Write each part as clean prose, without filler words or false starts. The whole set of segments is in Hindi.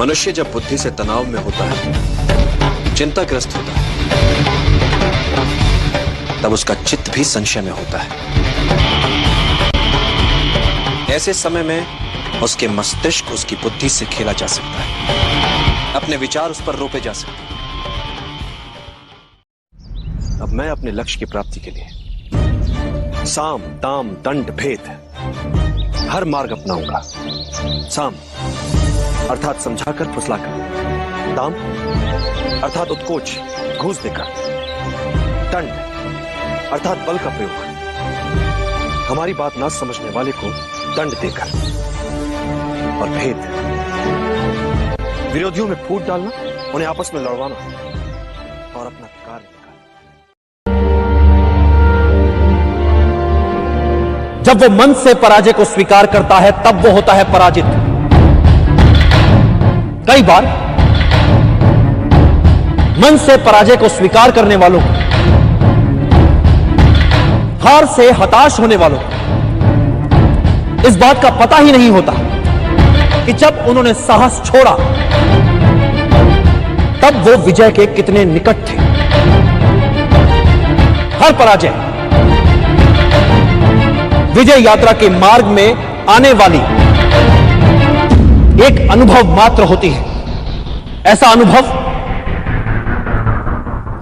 मनुष्य जब बुद्धि से तनाव में होता है, चिंताग्रस्त होता है, तब उसका चित्त भी संशय में होता है। ऐसे समय में उसके मस्तिष्क उसकी बुद्धि से खेला जा सकता है, अपने विचार उस पर रोपे जा सकते हैं। अब मैं अपने लक्ष्य की प्राप्ति के लिए साम दाम दंड भेद हर मार्ग अपनाऊंगा। साम अर्थात समझाकर फुसलाकर, दाम अर्थात उत्कोच घूस देकर, दंड अर्थात बल का प्रयोग, हमारी बात ना समझने वाले को दंड देकर, और भेद विरोधियों में फूट डालना, उन्हें आपस में लड़वाना और अपना कार्य करना। जब वो मन से पराजय को स्वीकार करता है तब वो होता है पराजित। कई बार मन से पराजय को स्वीकार करने वालों को, हार से हताश होने वालों को इस बात का पता ही नहीं होता कि जब उन्होंने साहस छोड़ा तब वो विजय के कितने निकट थे। हर पराजय विजय यात्रा के मार्ग में आने वाली एक अनुभव मात्र होती है। ऐसा अनुभव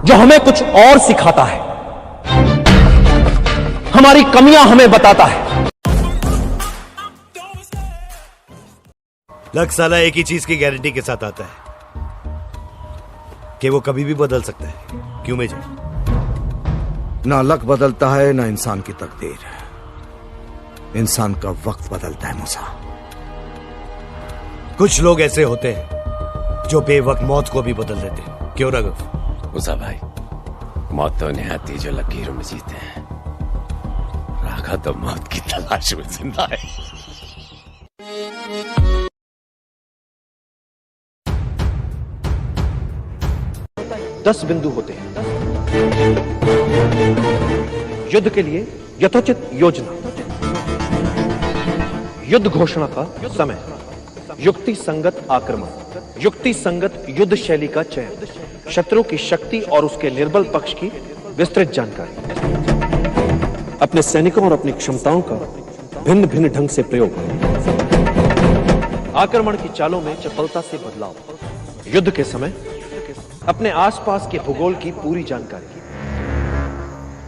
जो हमें कुछ और सिखाता है, हमारी कमियां हमें बताता है। लक साला एक ही चीज की गारंटी के साथ आता है कि वो कभी भी बदल सकता है। क्यों मेजर? ना लक बदलता है ना इंसान की तकदीर। इंसान का वक्त बदलता है मूसा। कुछ लोग ऐसे होते हैं जो बेवक्त मौत को भी बदल देते हैं। क्यों रघु? मूसा भाई, मौत तो नहीं आती जो लकीरों में जीते हैं। राघा तो मौत की तलाश में जिंदा है। 10 बिंदु होते हैं। युद्ध के लिए यथोचित योजना, युद्ध घोषणा का समय, युक्ति संगत आक्रमण, युक्ति संगत युद्ध शैली का चयन, शत्रु की शक्ति और उसके निर्बल पक्ष की विस्तृत जानकारी, अपने सैनिकों और अपनी क्षमताओं का भिन्न भिन्न ढंग से प्रयोग, आक्रमण की चालों में चपलता से बदलाव, युद्ध के समय अपने आसपास के भूगोल की पूरी जानकारी।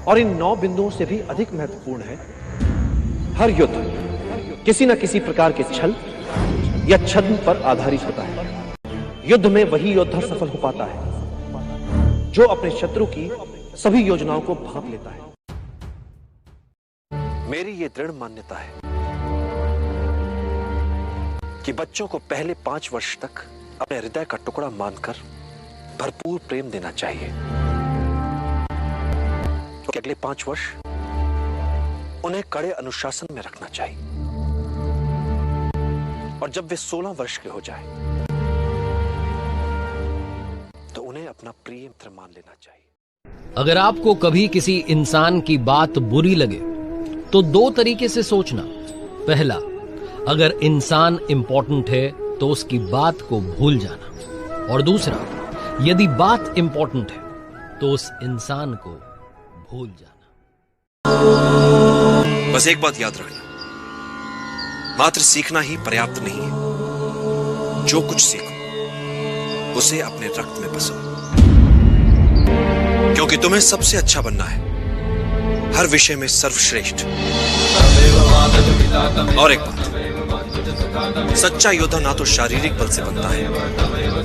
और इन 9 बिंदुओं से भी अधिक महत्वपूर्ण है, हर युद्ध किसी न किसी प्रकार के छल या छद्म पर आधारित होता है। युद्ध में वही योद्धा सफल हो पाता है जो अपने शत्रु की सभी योजनाओं को भांप लेता है। मेरी ये दृढ़ मान्यता है कि बच्चों को पहले 5 वर्ष तक अपने हृदय का टुकड़ा मानकर भरपूर प्रेम देना चाहिए। तो अगले 5 वर्ष उन्हें कड़े अनुशासन में रखना चाहिए, और जब वे 16 वर्ष के हो जाएं, तो उन्हें अपना प्रिय मित्र मान लेना चाहिए। अगर आपको कभी किसी इंसान की बात बुरी लगे तो 2 तरीके से सोचना। पहला, अगर इंसान इंपॉर्टेंट है तो उसकी बात को भूल जाना, और दूसरा, यदि बात इंपॉर्टेंट है तो उस इंसान को भूल जाना। बस एक बात याद रखना, मात्र सीखना ही पर्याप्त नहीं है। जो कुछ सीखो उसे अपने रक्त में बसो, क्योंकि तुम्हें सबसे अच्छा बनना है, हर विषय में सर्वश्रेष्ठ। और एक बात, सच्चा योद्धा ना तो शारीरिक बल से बनता है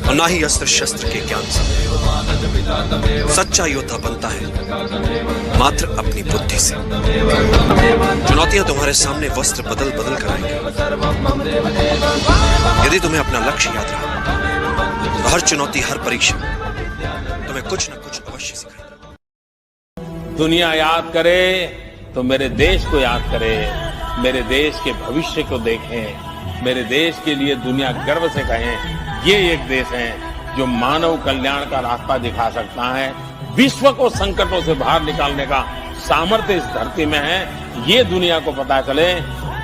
और ना ही अस्त्र शस्त्र के ज्ञान से। सच्चा योद्धा बनता है मात्र अपनी बुद्धि से। चुनौतियां तुम्हारे सामने वस्त्र बदल बदल कर आएंगी। यदि तुम्हें अपना लक्ष्य याद रहा तो हर चुनौती, हर परीक्षा तुम्हें कुछ न कुछ अवश्य सिखाएगी। दुनिया याद करे तो मेरे देश को याद करे, मेरे देश के भविष्य को देखें, मेरे देश के लिए दुनिया गर्व से कहें, ये एक देश है जो मानव कल्याण का रास्ता दिखा सकता है। विश्व को संकटों से बाहर निकालने का सामर्थ्य इस धरती में है, ये दुनिया को पता चले।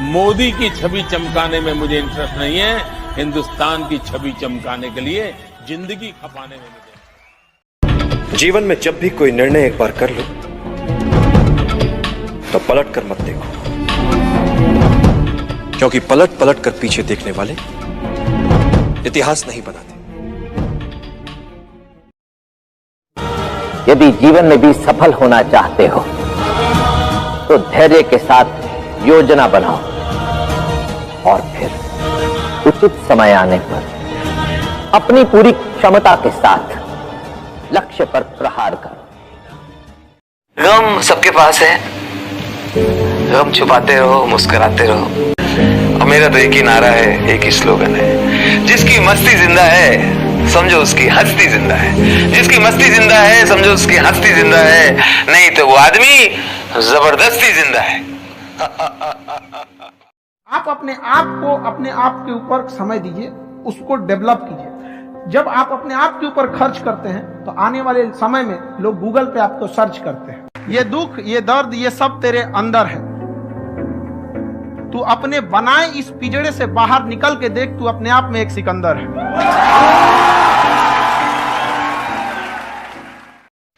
मोदी की छवि चमकाने में मुझे इंटरेस्ट नहीं है, हिंदुस्तान की छवि चमकाने के लिए जिंदगी खपाने में मुझे। जीवन में जब भी कोई निर्णय एक बार कर लो तो पलट कर मत देखो, क्योंकि पलट पलट कर पीछे देखने वाले इतिहास नहीं बनाते। यदि जीवन में भी सफल होना चाहते हो तो धैर्य के साथ योजना बनाओ और फिर उचित समय आने पर अपनी पूरी क्षमता के साथ लक्ष्य पर प्रहार करो। गम सबके पास है, गम छुपाते रहो, मुस्कुराते रहो। और मेरा तो एक ही नारा है, एक ही स्लोगन है, जिसकी मस्ती जिंदा है समझो उसकी हस्ती जिंदा है, जिसकी मस्ती जिंदा है समझो उसकी हस्ती जिंदा है, नहीं तो वो आदमी जबरदस्ती जिंदा है। आप अपने आप के ऊपर समय दीजिए, उसको डेवलप कीजिए। जब आप अपने आप के ऊपर खर्च करते हैं तो आने वाले समय में लोग गूगल पे आपको सर्च करते हैं। ये दुख, ये दर्द, ये सब तेरे अंदर है। तू अपने बनाए इस पिंजड़े से बाहर निकल के देख, तू अपने आप में एक सिकंदर है।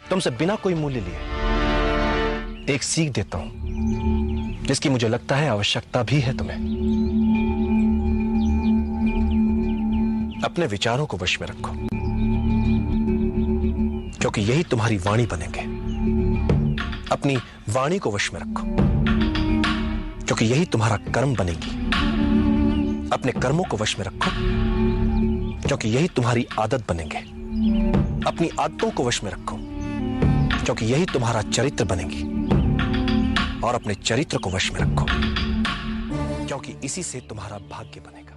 तुमसे बिना कोई मूल्य लिए एक सीख देता हूं जिसकी मुझे लगता है आवश्यकता भी है तुम्हें। अपने विचारों को वश में रखो, क्योंकि यही तुम्हारी वाणी बनेंगे। अपनी वाणी को वश में रखो, क्योंकि यही तुम्हारा कर्म बनेगी। अपने कर्मों को वश में रखो, क्योंकि यही तुम्हारी आदत बनेंगे। अपनी आदतों को वश में रखो, क्योंकि यही तुम्हारा चरित्र बनेगी। और अपने चरित्र को वश में रखो, क्योंकि इसी से तुम्हारा भाग्य बनेगा।